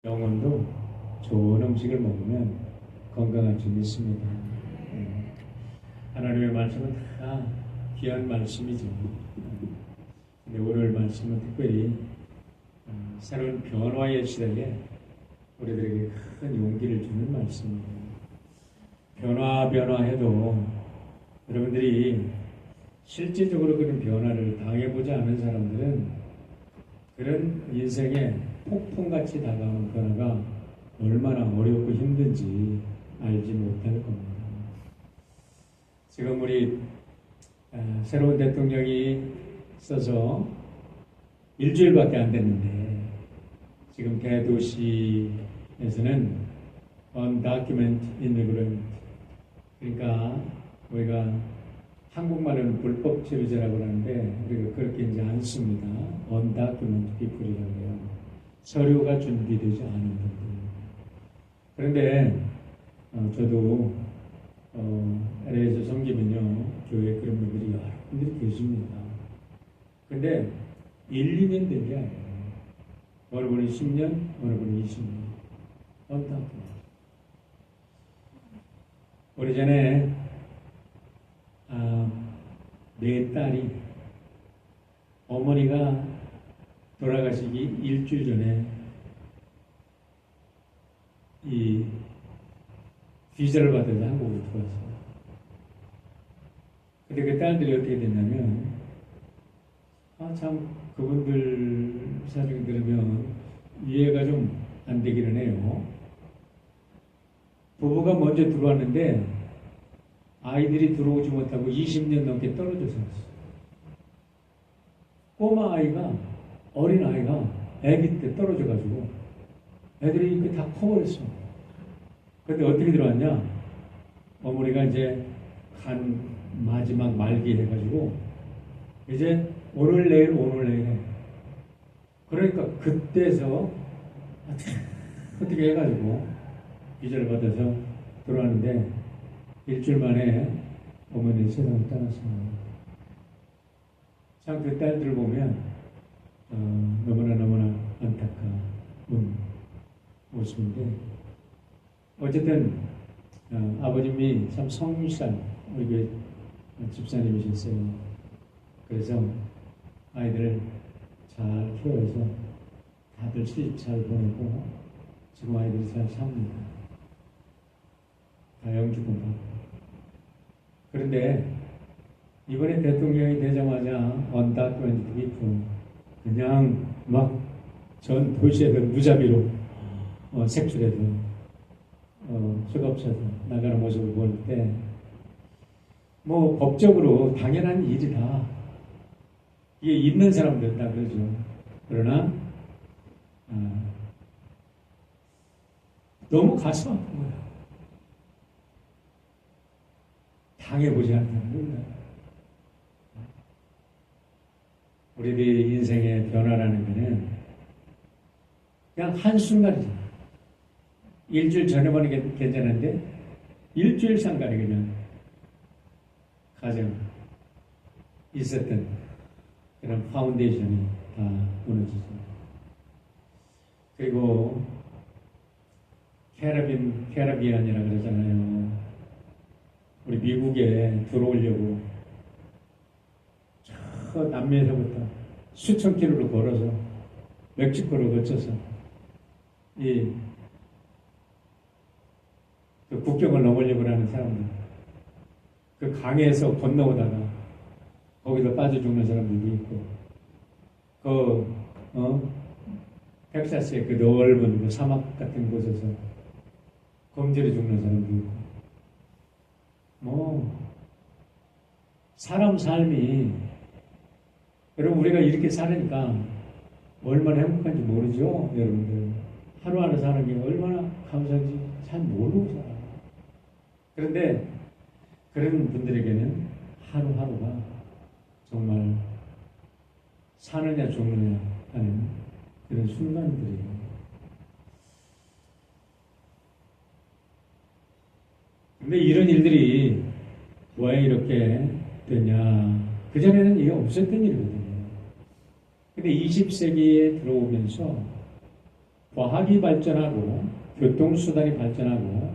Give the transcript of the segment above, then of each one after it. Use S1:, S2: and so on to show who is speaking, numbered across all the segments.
S1: 영혼도 좋은 음식을 먹으면 건강할 줄 믿습니다. 하나님의 말씀은 다 귀한 말씀이죠. 근데 오늘 말씀은 특별히 새로운 변화의 시대에 우리들에게 큰 용기를 주는 말씀입니다. 변화해도 여러분들이 실질적으로 그런 변화를 당해보지 않은 사람들은 그런 인생에 폭풍같이 다가오는 변화가 얼마나 어렵고 힘든지 알지 못할 겁니다. 지금 우리 새로운 대통령이 있어서 일주일밖에 안 됐는데 지금 대도시에서는 undocumented immigrant, 그러니까 우리가 한국말로는 불법 체류자라고 하는데 우리가 그렇게 이제 안 씁니다. undocumented people이라고 해요. 서류가 준비되지 않은 분들. 그런데 저도 LA에서 섬기면요, 교회에 그런 분들이 여러 분들이 계십니다. 근데 1, 2년 된 게 아니에요. 어느 분은 10년, 어느 분은 20년. undocumented. 오래전에 내 딸이 어머니가 돌아가시기 일주일 전에 이 비자를 받아서 한국으로 들어왔어요. 근데 그 딸들이 어떻게 됐냐면, 참 그분들 사정 들으면 이해가 좀 안 되기는 해요. 부부가 먼저 들어왔는데 아이들이 들어오지 못하고 20년 넘게 떨어져 살았어요. 꼬마 아이가, 어린 아이가 아기 때 떨어져가지고 애들이 이렇게 다 커버렸어. 근데 어떻게 들어왔냐? 어머니가 이제 간 마지막 말기 해가지고 이제 오늘 내일 해. 그러니까 그때서 어떻게 해가지고 비자를 받아서 들어왔는데 일주일 만에 어머니 세상을 떠났습니다. 참 그 딸들 보면 너무나 안타까운 모습인데, 어쨌든 아버님이 참 성실한 우리 교회 집사님이셨어요. 그래서 아이들을 잘 키워서 다들 시집 잘 보내고 지금 아이들이 잘 삽니다. 다 영주권 받고. 그런데 이번에 대통령이 되자마자 undocumented people 그냥 막 전 도시에서 무자비로 색출해서 수갑차서 나가는 모습을 볼 때 뭐 법적으로 당연한 일이다. 이게 있는 사람들 다 그러죠. 그러나 너무 가슴 아픈 거야. 당해보지 않다는 거야. 우리들의 인생의 변화라는 것은 그냥 한순간이잖아. 일주일 전에 보는 게 괜찮은데 일주일 상간에 그냥 가정 있었던 그런 파운데이션이 다 무너지죠. 그리고 캐러비안이라 그러잖아요. 우리 미국에 들어오려고 저 남미에서부터 수천 킬로를 걸어서 멕시코를 거쳐서 그 국경을 넘으려고 하는 사람들, 그 강에서 건너오다가 거기서 빠져 죽는 사람들도 있고, 텍사스의 그 넓은 그 사막 같은 곳에서 검질에 죽는 사람도 있고, 사람 삶이, 여러분, 우리가 이렇게 사니까 얼마나 행복한지 모르죠, 여러분들. 하루하루 사는 게 얼마나 감사한지 잘 모르고 살아요. 그런데 그런 분들에게는 하루하루가 정말 사느냐 죽느냐 하는 그런 순간들이에요. 근데 이런 일들이 왜 이렇게 되냐? 그전에는 이게 없었던 일이거든요. 근데 20세기에 들어오면서 과학이 발전하고 교통수단이 발전하고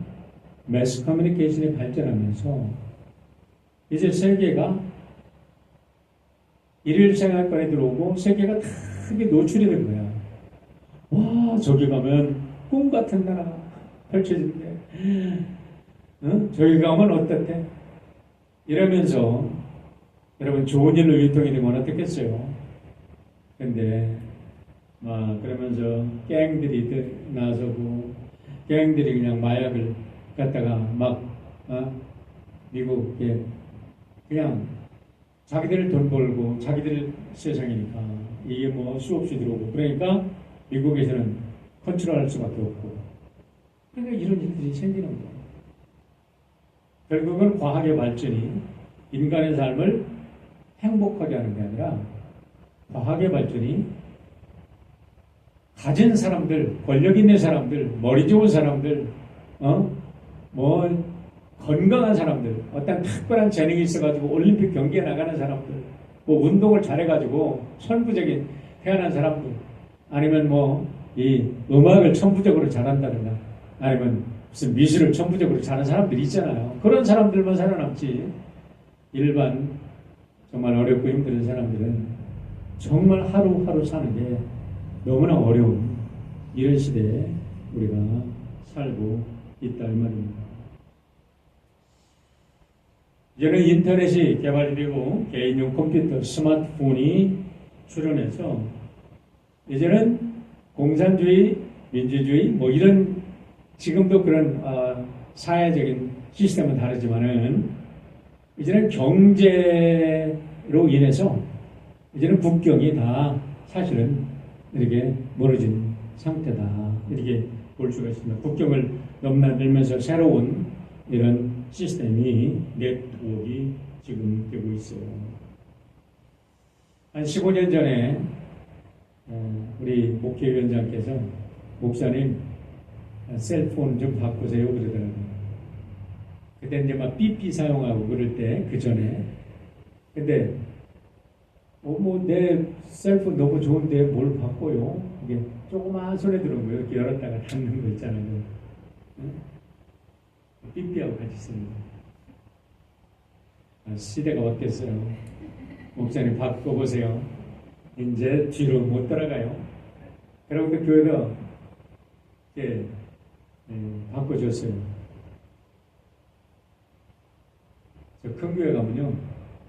S1: 매스 커뮤니케이션이 발전하면서 이제 세계가 일일생활권에 들어오고 세계가 크게 노출이 된 거야. 와, 저기 가면 꿈 같은 나라가 펼쳐진대. 응? 저기 가면 어떻대? 이러면서 여러분 좋은 일로 유통이 되면 어떻겠어요? 근데 막 그러면서 갱들이 나서고 갱들이 그냥 마약을 갖다가 막 미국에 그냥 자기들 돈 벌고 자기들 세상이니까 이게 뭐 수없이 들어오고 그러니까 미국에서는 컨트롤할 수밖에 없고 그러니까 이런 일들이 생기는 거예요. 결국은 과학의 발전이 인간의 삶을 행복하게 하는 게 아니라 과학의 발전이 가진 사람들, 권력 있는 사람들, 머리 좋은 사람들, 건강한 사람들, 어떤 특별한 재능이 있어가지고 올림픽 경기에 나가는 사람들, 뭐 운동을 잘해가지고 천부적인 태어난 사람들, 아니면 이 음악을 천부적으로 잘한다든가, 아니면 무슨 미술을 천부적으로 잘하는 사람들이 있잖아요. 그런 사람들만 살아남지. 일반 정말 어렵고 힘든 사람들은 정말 하루하루 사는 게 너무나 어려운 이런 시대에 우리가 살고 있다 이 말입니다. 이제는 인터넷이 개발이 되고 개인용 컴퓨터, 스마트폰이 출현해서 이제는 공산주의, 민주주의 뭐 이런 지금도 그런 사회적인 시스템은 다르지만은 이제는 경제로 인해서 이제는 국경이 다 사실은 이렇게 멀어진 상태다 이렇게 볼 수가 있습니다. 국경을 넘나들면서 새로운 이런 시스템이 네트워크가 지금 되고 있어요. 한 15년 전에 우리 목회위원장께서 목사님 셀폰 좀 바꾸세요 그러더라고요. 그때 이제 막 삐삐 사용하고 그럴 때 그 전에 근데 내 셀폰 너무 좋은데 뭘 바꿔요? 이게 조그마한 손에 들어온 거예요. 이렇게 열었다가 닫는 거 있잖아요. 응? 삐삐하고 같이 씁니다. 시대가 어땠어요? 목사님 바꿔보세요. 이제 뒤로 못 따라가요. 그러고 또 교회도 바꿔줬어요. 저 큰 교회 가면요,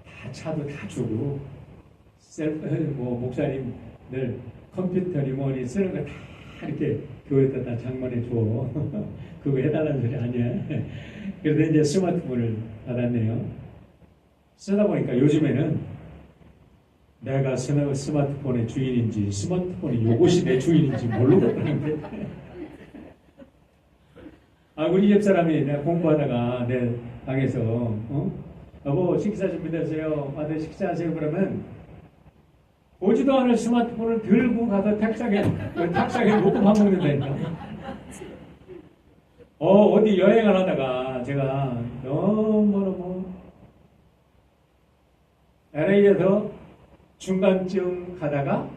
S1: 다 차도 다 주고, 목사님들 컴퓨터 리모컨 쓰는 거 다 이렇게 교회에다 다 장만해 줘. 그거 해달라는 소리 아니야. 그래서 이제 스마트폰을 받았네요. 쓰다 보니까 요즘에는 내가 스마트폰의 주인인지 스마트폰이 요것이 내 주인인지 모르겠다는데 우리 집사람이 내가 공부하다가 내 방에서 여보 식사 준비되세요. 아들 식사하세요. 그러면 보지도 않을 스마트폰을 들고 가서 탁상에 놓고 밥 먹는다니까. 어디 여행을 하다가 제가 너무너무 LA에서 중간쯤 가다가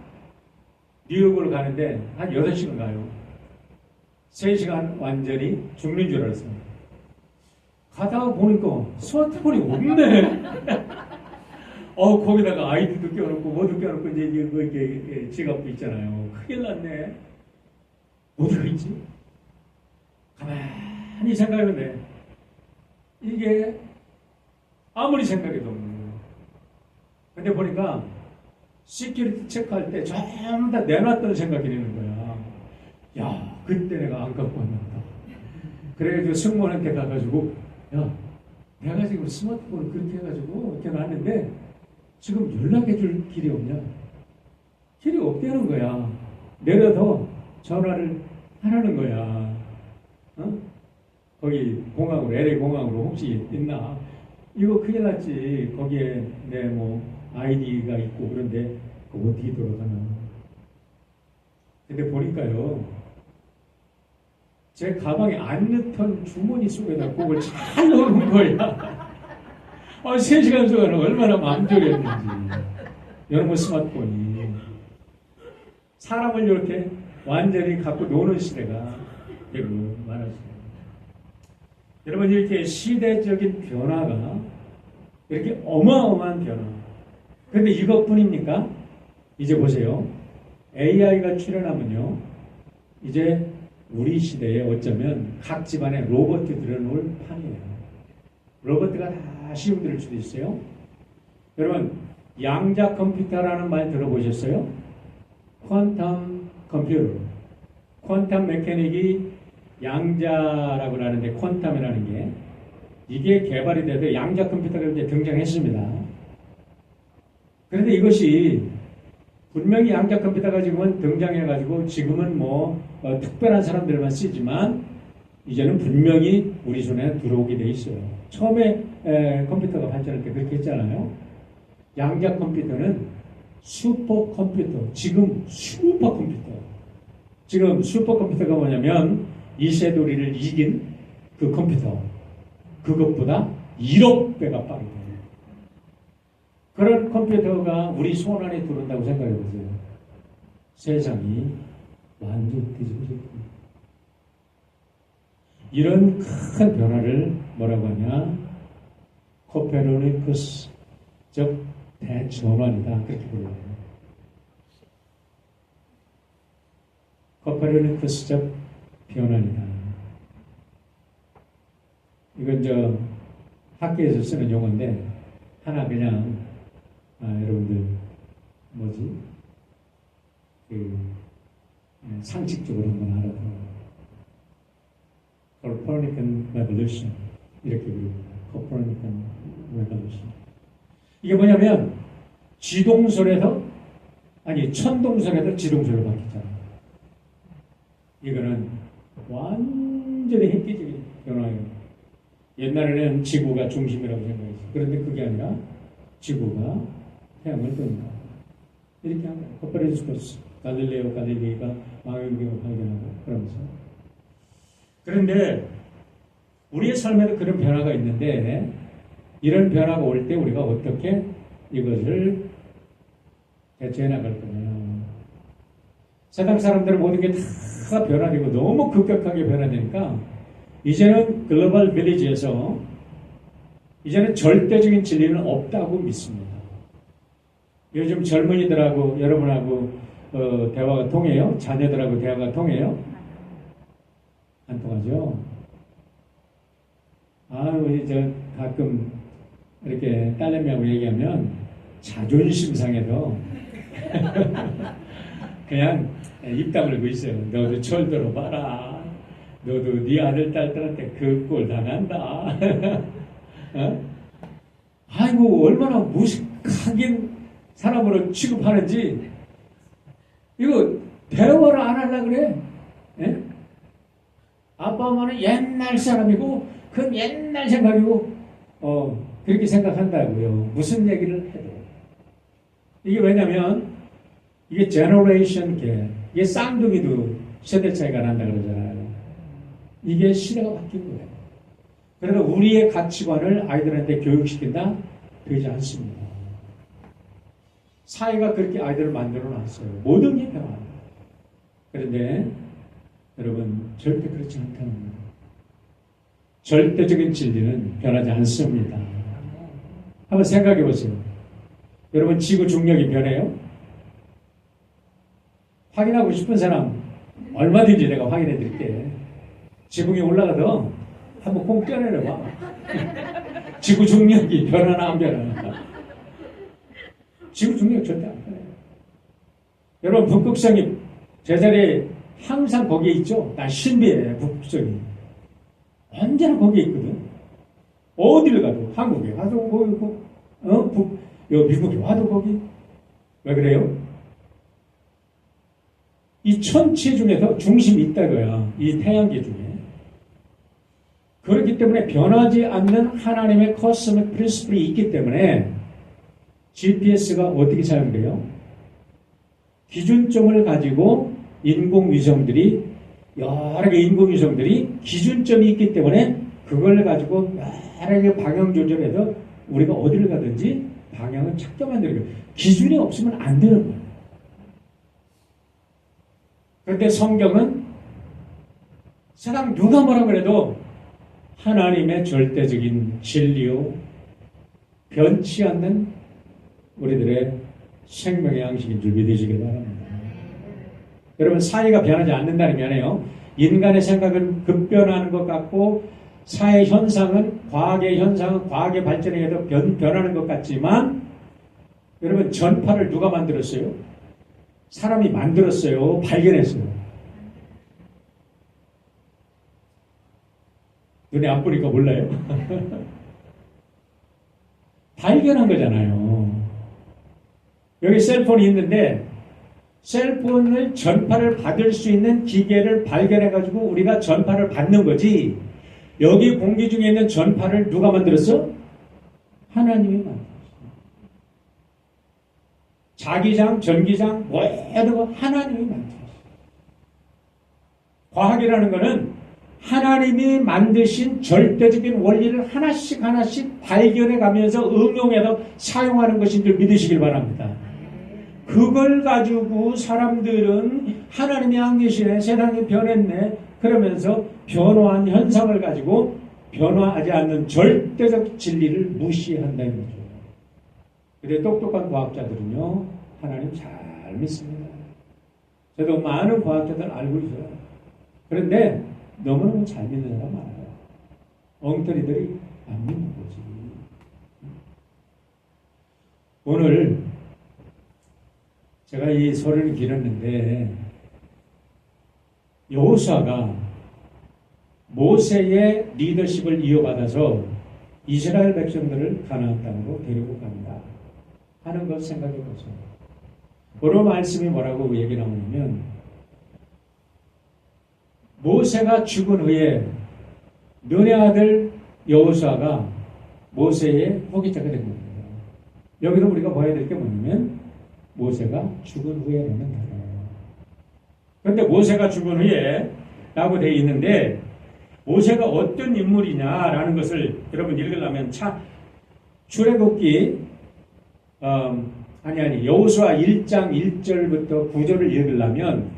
S1: 뉴욕으로 가는데 한 6시간 가요. 3시간 완전히 죽는 줄 알았어요. 가다가 보니까 스마트폰이 없네. 거기다가 아이디도 껴놓고 뭐도 껴놓고 이제 이렇게 지갑도 있잖아요. 큰일 났네. 어디가 있지? 가만히 생각해보네. 이게 아무리 생각해도 없는 거예요. 근데 보니까 시큐리티 체크할 때 전부 다 내놨던 생각이 드는 거야. 야, 그때 내가 안 갖고 왔나 보다. 그래가지고 승무원한테 가가지고 야, 내가 지금 스마트폰을 그렇게 해가지고 이렇게 놨는데 지금 연락해줄 길이 없냐? 길이 없다는 거야. 내려서 전화를 하라는 거야. 거기 공항으로, LA 공항으로 혹시 있나? 이거 큰일 났지. 거기에 내 아이디가 있고 그런데 그거 어떻게 돌아가나? 근데 보니까요, 제 가방에 안 넣던 주머니 속에다 그걸 잘 넣는 거야. 3시간 동안 얼마나 마음 졸였는지. 여러분 스마트폰이 사람을 이렇게 완전히 갖고 노는 시대가 되고 말하시네요. 여러분, 이렇게 시대적인 변화가 이렇게 어마어마한 변화. 그런데 이것뿐입니까? 이제 보세요. AI가 출현하면요, 이제 우리 시대에 어쩌면 각 집안에 로봇이 들어놓을 판이에요. 로봇가 다 시험들을 수도 있어요. 여러분, 양자 컴퓨터라는 말 들어보셨어요? 퀀텀 컴퓨터. 퀀텀 메커닉이 양자라고 하는데, 퀀텀이라는 게 이게 개발이 돼도 양자 컴퓨터가 이제 등장했습니다. 그런데 이것이 분명히 양자 컴퓨터가 지금은 등장해가지고 지금은 특별한 사람들만 쓰지만 이제는 분명히 우리 손에 들어오게 돼 있어요. 처음에 컴퓨터가 발전할 때 그렇게 했잖아요. 양자 컴퓨터는 슈퍼컴퓨터. 지금 슈퍼컴퓨터. 지금 슈퍼컴퓨터가 뭐냐면 이세돌이를 이긴 그 컴퓨터. 그것보다 1억 배가 빠르다. 그런 컴퓨터가 우리 손 안에 들어온다고 생각해 보세요. 세상이 완전 뒤집어집니다. 이런 큰 변화를 뭐라고 하냐? 코페르니쿠스적 대전환이다. 그렇게 불러요. 코페르니쿠스적 변환이다. 이건 학교에서 쓰는 용어인데 하나 그냥 여러분들 상식적으로 한번 알아보세요. Copernican Revolution 이렇게 부릅니다. Copernican Revolution. 이게 뭐냐면 천동설에서 지동설로 바뀌잖아요. 이거는 완전히 획기적인 변화예요. 옛날에는 지구가 중심이라고 생각했어요. 그런데 그게 아니라 지구가 태양을 뜬다. 이렇게 합니다. 코페르니쿠스, 갈릴레오 갈릴레이가 망원경을 발견하고 그러면서. 그런데 우리의 삶에도 그런 변화가 있는데 이런 변화가 올 때 우리가 어떻게 이것을 대처해 나갈 거냐. 세상 사람들은 모든 게 다 변화되고 너무 급격하게 변화되니까 이제는 글로벌 빌리지에서 이제는 절대적인 진리는 없다고 믿습니다. 요즘 젊은이들하고 여러분하고 대화가 통해요? 자녀들하고 대화가 통해요? 안 통하죠? 우리 가끔 이렇게 딸내미하고 얘기하면 자존심 상해서 그냥 입 다물고 있어요. 너도 철 들어봐라. 너도 네 아들 딸들한테 그 꼴 당한다. 아이고 얼마나 무식하긴 사람으로 취급하는지 이거 대화를 안 하려고 그래. 예? 아빠 엄마는 옛날 사람이고 그건 옛날 생각이고 그렇게 생각한다고요. 무슨 얘기를 해도. 이게 왜냐면 이게 제너레이션 갭, 이게 쌍둥이도 세대 차이가 난다 그러잖아요. 이게 시대가 바뀐 거예요. 그래서 우리의 가치관을 아이들한테 교육시킨다? 되지 않습니다. 사회가 그렇게 아이들을 만들어 놨어요. 모든 게 변화합니다. 그런데 여러분 절대 그렇지 않다는 거예요. 절대적인 진리는 변하지 않습니다. 한번 생각해 보세요. 여러분 지구 중력이 변해요? 확인하고 싶은 사람 얼마든지 내가 확인해 드릴게. 지붕에 올라가서 한번 꼭 꺼내려봐. 지구 중력이 변하나 안 변하나. 지구 중력 절대 안 변해요. 여러분 북극성이 제자리에 항상 거기에 있죠. 난 신비해 북극성이. 언제나 거기에 있거든. 어디를 가도 한국에 가도 거기 미국에 와도 거기. 왜 그래요? 이 천체 중에서 중심이 있다고요. 이 태양계 중에. 그렇기 때문에 변하지 않는 하나님의 코스믹 프린시플이 있기 때문에 GPS가 어떻게 사용돼요? 기준점을 가지고 여러 개 인공위성들이 기준점이 있기 때문에 그걸 가지고 여러 개 방향 조절해서 우리가 어디를 가든지 방향을 찾게 만들어요. 기준이 없으면 안 되는 거예요. 그런데 성경은 세상 누가 뭐라 그래도 하나님의 절대적인 진리요 변치 않는 우리들의 생명의 양식인 줄 믿으시길 바랍니다. 여러분, 사회가 변하지 않는다는 게 아니에요. 인간의 생각은 급변하는 것 같고 사회 현상은 과학의 발전에 의해서 변하는 것 같지만 여러분, 전파를 누가 만들었어요? 사람이 만들었어요. 발견했어요. 눈에 안 보니까 몰라요? 발견한 거잖아요. 여기 셀폰이 있는데 셀폰을 전파를 받을 수 있는 기계를 발견해가지고 우리가 전파를 받는 거지. 여기 공기 중에 있는 전파를 누가 만들었어? 하나님이 만들었어. 자기장, 전기장, 모든 거 하나님이 만들었어. 과학이라는 거는 하나님이 만드신 절대적인 원리를 하나씩 발견해가면서 응용해서 사용하는 것인 줄 믿으시길 바랍니다. 그걸 가지고 사람들은 하나님이 안 계시네, 세상이 변했네 그러면서 변화한 현상을 가지고 변화하지 않는 절대적 진리를 무시한다는 거죠. 근데 똑똑한 과학자들은요, 하나님 잘 믿습니다. 저도 많은 과학자들 알고 있어요. 그런데 너무너무 잘 믿는 사람 많아요. 엉터리들이 안 믿는 거지. 오늘 제가 이 소리를 길었는데 여호수아가 모세의 리더십을 이어받아서 이스라엘 백성들을 가나안 땅으로 데리고 간다 하는 것 생각해 보세요. 오늘 말씀이 뭐라고 얘기 나오냐면 모세가 죽은 후에 눈의 아들 여호수아가 모세의 호기자가 된 겁니다. 여기서 우리가 봐야 될 게 뭐냐면 모세가 죽은 후에라는 단어예요. 그런데 모세가 죽은 후에 라고 되어 있는데 모세가 어떤 인물이냐라는 것을 여러분 읽으려면 출애굽기 여호수아 1장 1절부터 9절을 읽으려면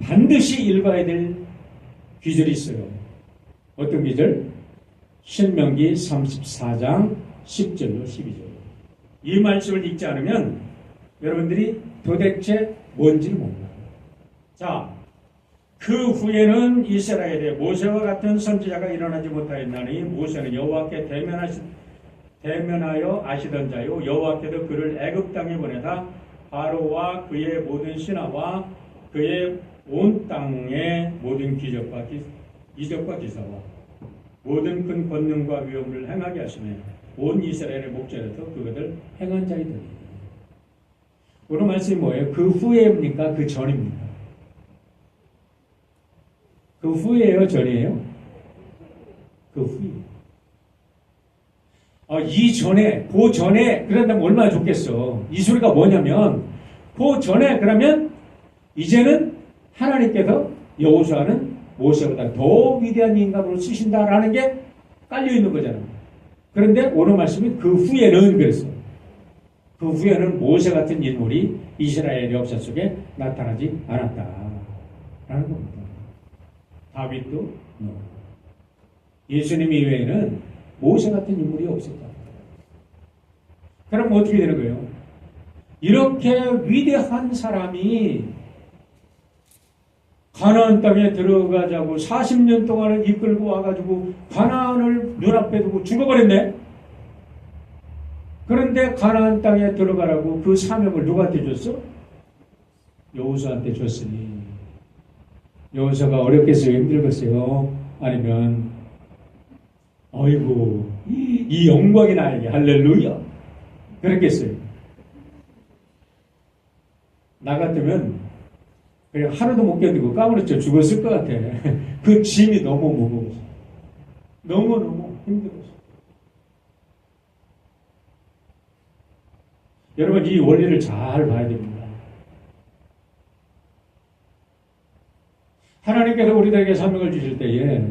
S1: 반드시 읽어야 될 귀절이 있어요. 어떤 귀절? 신명기 34장 10절로 12절. 이 말씀을 읽지 않으면 여러분들이 도대체 뭔지를 몰라요. 자, 그 후에는 이스라엘에 모세와 같은 선지자가 일어나지 못하였나니 모세는 여호와께 대면하여 아시던 자요 여호와께도 그를 애굽 땅에 보내다 바로와 그의 모든 신하와 그의 온 땅의 모든 기적과 기사와 모든 큰 권능과 위엄을 행하게 하시며 온 이스라엘의 목전에서 그것을 행한 자이더니. 오늘 말씀이 뭐예요? 그 후에입니까? 그 전입니까? 그 후에요? 전이에요? 그 후에. 그 전에 그런다면 얼마나 좋겠어. 이 소리가 뭐냐면 그 전에 그러면 이제는 하나님께서 여호수아는 모세보다 더 위대한 인간으로 쓰신다라는 게 깔려있는 거잖아요. 그런데 오늘 말씀이 그 후에는 그랬어요. 그 후에는 모세 같은 인물이 이스라엘 역사 속에 나타나지 않았다라는 겁니다. 다윗도 예수님 이외에는 모세 같은 인물이 없었다. 그럼 어떻게 되는 거예요? 이렇게 위대한 사람이 가나안 땅에 들어가자고 40년 동안을 이끌고 와가지고 가나안을 눈앞에 두고 죽어버렸네. 그런데 가나안 땅에 들어가라고 그 사명을 누구한테 줬어? 여호수아한테 줬으니 여호수아가 어렵겠어요? 힘들겠어요? 아니면 어이구 이 영광이 나에게 할렐루야 그랬겠어요? 나 같으면 그냥 하루도 못 견디고 까무러쳐 죽었을 것 같아. 그 짐이 너무 무거워서. 너무너무 힘들어서. 여러분, 이 원리를 잘 봐야 됩니다. 하나님께서 우리들에게 사명을 주실 때에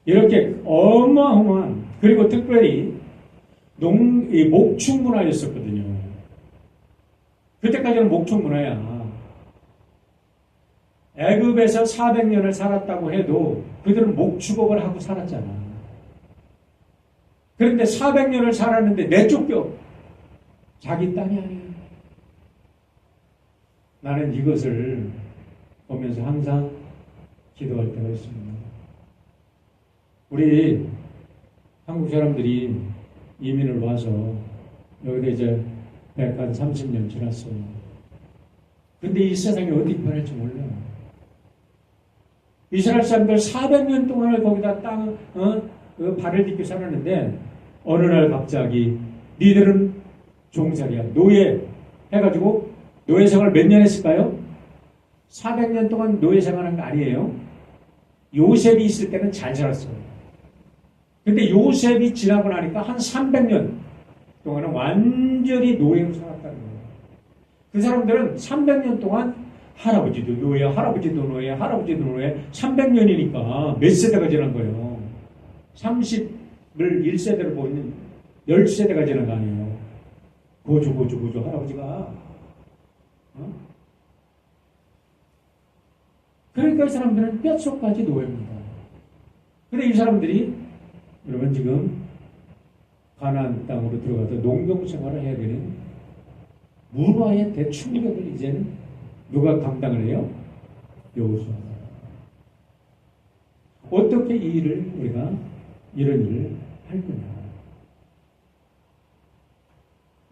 S1: 이렇게 어마어마한, 그리고 특별히 목축 문화였었거든요. 그때까지는 목축 문화야. 애굽에서 400년을 살았다고 해도 그들은 목축업을 하고 살았잖아. 그런데 400년을 살았는데 내쫓겨. 자기 땅이 아니야. 나는 이것을 보면서 항상 기도할 때가 있습니다. 우리 한국 사람들이 이민을 와서 여기다 이제 130년 지났어요. 근데 이 세상이 어떻게 변할지 몰라. 이스라엘 사람들 400년 동안을 거기다 발을 딛고 살았는데 어느 날 갑자기 니들은 종살이야. 노예 해가지고 노예 생활 몇 년 했을까요? 400년 동안 노예 생활한 거 아니에요. 요셉이 있을 때는 잘 살았어요. 근데 요셉이 지나고 나니까 한 300년 동안은 완전히 노예로 살았다는 거예요. 그 사람들은 300년 동안 할아버지도 노예, 할아버지도 노예, 할아버지도 노예, 300년이니까 몇 세대가 지난 거예요. 30을 1세대로 보면 10세대가 지난 거 아니에요. 고조 할아버지가. 그러니까 이 사람들은 뼛속까지 노예입니다. 근데 이 사람들이 여러분 지금 가나안 땅으로 들어가서 농경 생활을 해야 되는 문화의 대충격을 이제는 누가 감당을 해요? 여호수아. 어떻게 이 일을 우리가 이런 일을 할 거냐?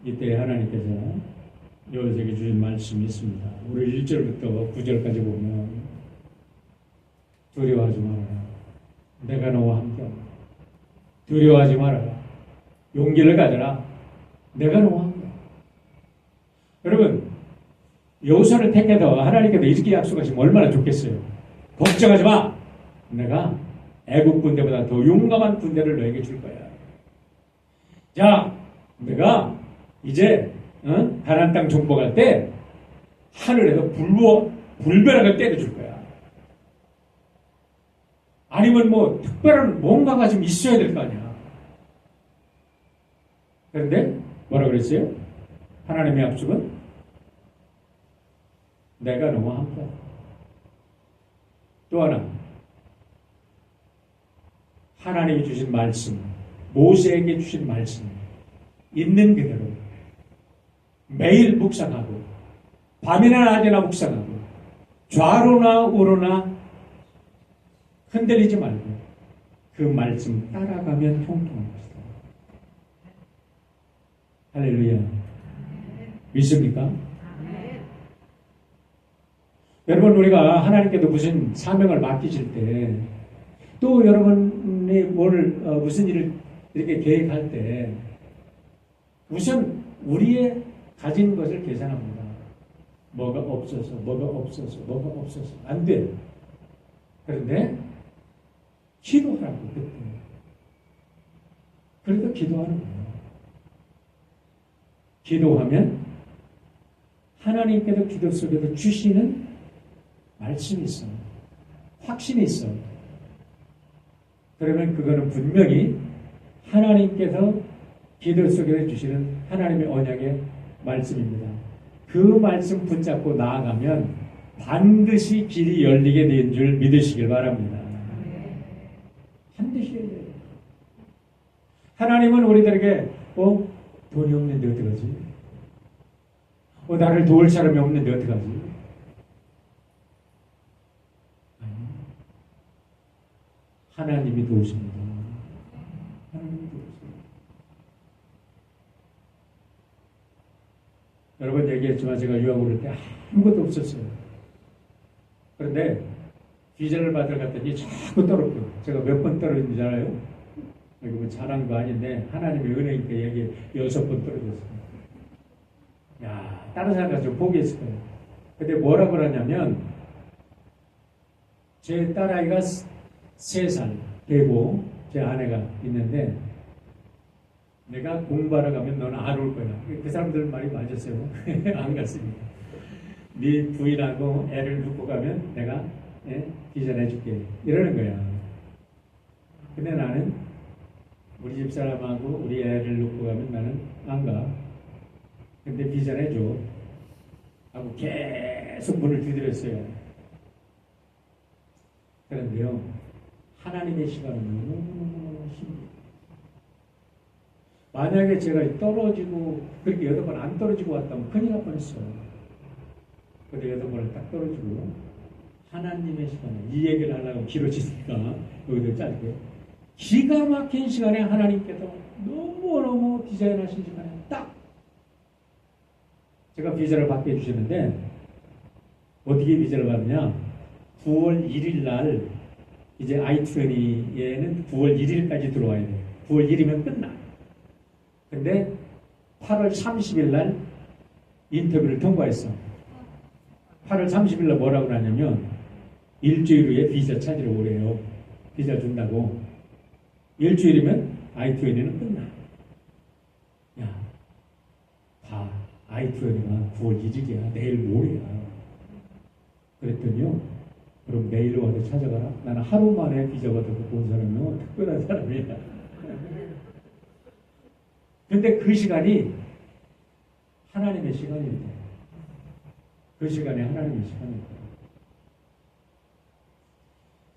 S1: 이때 하나님께서 여호수아에게 주신 말씀이 있습니다. 우리 1절부터 9절까지 보면 두려워하지 말아라. 내가 너와 함께하다. 두려워하지 말아라. 용기를 가져라. 내가 너와 함께하다. 여러분 여호수아를 택해서 하나님께서 이렇게 약속하시면 얼마나 좋겠어요. 걱정하지 마. 내가 애국 군대보다 더 용감한 군대를 너에게 줄 거야. 자, 내가 이제 가나안 땅 정복할 때 하늘에서 불벼락을 때려줄 거야. 아니면 뭐 특별한 뭔가가 좀 있어야 될 거 아니야. 그런데 뭐라 그랬어요? 하나님의 약속은 내가 너와 함께. 또 하나, 하나님이 주신 말씀, 모세에게 주신 말씀, 있는 그대로 매일 묵상하고 밤이나 낮이나 묵상하고 좌로나 우로나 흔들리지 말고 그 말씀 따라가면 형통한 것이다. 할렐루야. 믿습니까? 여러분 우리가 하나님께도 무슨 사명을 맡기실 때 또 여러분이 무슨 일을 이렇게 계획할 때 우선 우리의 가진 것을 계산합니다. 뭐가 없어서 안 돼. 그런데 기도하라고 그때. 그래도 기도하는 거예요. 기도하면 하나님께도 기도 속에도 주시는 말씀이 있어요. 확신이 있어요. 그러면 그거는 분명히 하나님께서 기도 속에 주시는 하나님의 언약의 말씀입니다. 그 말씀 붙잡고 나아가면 반드시 길이 열리게 된 줄 믿으시길 바랍니다. 반드시 열려요. 하나님은 우리들에게 돈이 없는데 어떡하지? 나를 도울 사람이 없는데 어떡하지? 하나님이 도우십니다. 하나님이 도우십니다. 여러 번 얘기했지만 제가 유학 올 때 아무것도 없었어요. 그런데 비자를 받으러 갔더니 자꾸 떨어져요. 제가 몇 번 떨어진지 알아요? 이거 뭐 잘한 거 아닌데 하나님의 은혜니까 여기 6번 떨어졌어요. 야, 다른 사람 가서 포기했을 거예요. 근데 뭐라고 그러냐면 제 딸아이가 3살 되고 제 아내가 있는데 내가 공부하러 가면 너는 안 올 거야. 그 사람들 말이 맞았어요. 안 갔습니다. 네 부인하고 애를 놓고 가면 내가 비전해줄게. 이러는 거야. 근데 나는 우리 집사람하고 우리 애를 놓고 가면 나는 안 가. 근데 비전해줘. 하고 계속 문을 두드렸어요. 그런데요, 하나님의 시간은 너무너무 힘들어요. 만약에 제가 떨어지고 그렇게 8번 안 떨어지고 왔다면 큰일 날 뻔했어요. 근데 8번을 딱 떨어지고 하나님의 시간에 이 얘기를 하려고 길어지니까 여기도 짧게 기가 막힌 시간에 하나님께서 너무너무 디자인하신 시간에 딱 제가 비자를 받게 해주시는데 어떻게 비자를 받느냐, 9월 1일 날 이제 I-20에는 9월 1일까지 들어와야 돼요. 9월 1일이면 끝나. 근데 8월 30일 날 인터뷰를 통과했어. 8월 30일 날 뭐라고 하냐면 일주일 후에 비자 찾으러 오래요. 비자 준다고. 일주일이면 I-20는 끝나. 야, 다 I-20가 9월 1일이야. 내일 모레야. 그랬더니요, 그럼 내일 와서 찾아가라. 나는 하루 만에 비자 받아서 본 사람은 특별한 사람이야. 근데 그 시간이 하나님의 시간입니다. 그 시간이 하나님의 시간입니다.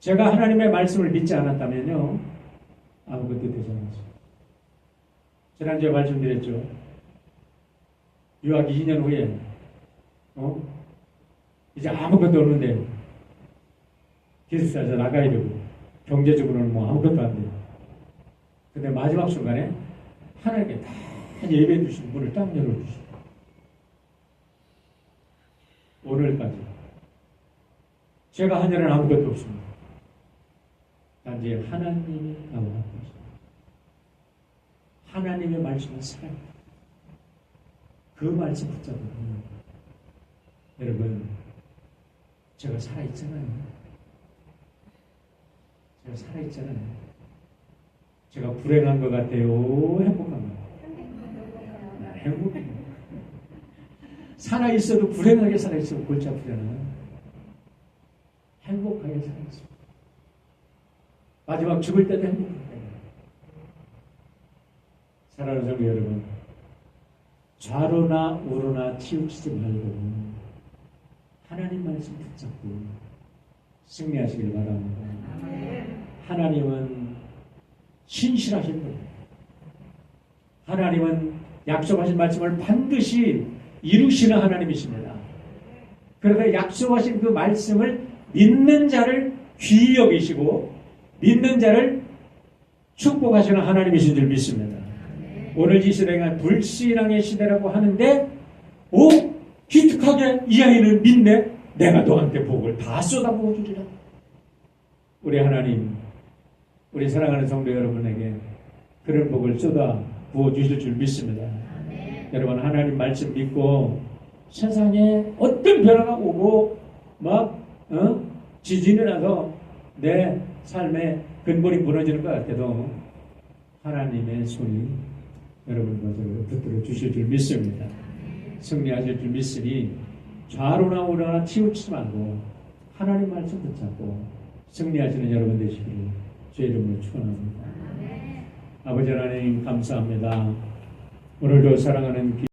S1: 제가 하나님의 말씀을 믿지 않았다면요, 아무것도 되지 않았어요. 지난주에 말씀드렸죠. 유학 2년 후에 이제 아무것도 없는데 기숙사에서 나가야 되고 경제적으로는 뭐 아무것도 안 돼요. 근데 마지막 순간에 하나님께 다 예배해 주신 문을 딱 열어주시고 오늘까지 제가 한 일은 아무것도 없습니다. 단지 하나님이 나와 함께 하십니다. 하나님의 말씀은 살아있다. 그 말씀 붙잡으면 여러분, 제가 살아있잖아요. 제가 살아있잖아요. 제가 불행한 것 같아요? 행복한 것 같아요? 난 행복해요. 살아있어도 불행하게 살아있으면 골치 아프잖아요. 행복하게 살아있어요. 마지막 죽을 때도 행복해요. 사랑하는 성도 여러분, 좌로나 우로나 치우치지 말고 하나님 말씀 붙잡고 승리하시길 바랍니다. 하나님은 신실하신 분, 하나님은 약속하신 말씀을 반드시 이루시는 하나님이십니다. 그래서 약속하신 그 말씀을 믿는 자를 귀히 여기시고 믿는 자를 축복하시는 하나님이신 줄 믿습니다. 오늘 이 시대가 불신앙의 시대라고 하는데 기특하게 이 아이는 믿네. 내가 너한테 복을 다 쏟아부어 주리라. 우리 하나님, 우리 사랑하는 성도 여러분에게 그런 복을 쏟아 부어 주실 줄 믿습니다. 여러분, 하나님 말씀 믿고 세상에 어떤 변화가 오고 지진이 나서 내 삶의 근본이 무너지는 것 같아도 하나님의 손이 여러분 것을 붙들어 주실 줄 믿습니다. 승리하실 줄 믿으니 좌로나 우로나 치우치지 말고 하나님 말씀 붙잡고 승리하시는 여러분 되시기를 주의 이름으로 축원합니다. 아버지 하나님 감사합니다. 오늘도 사랑하는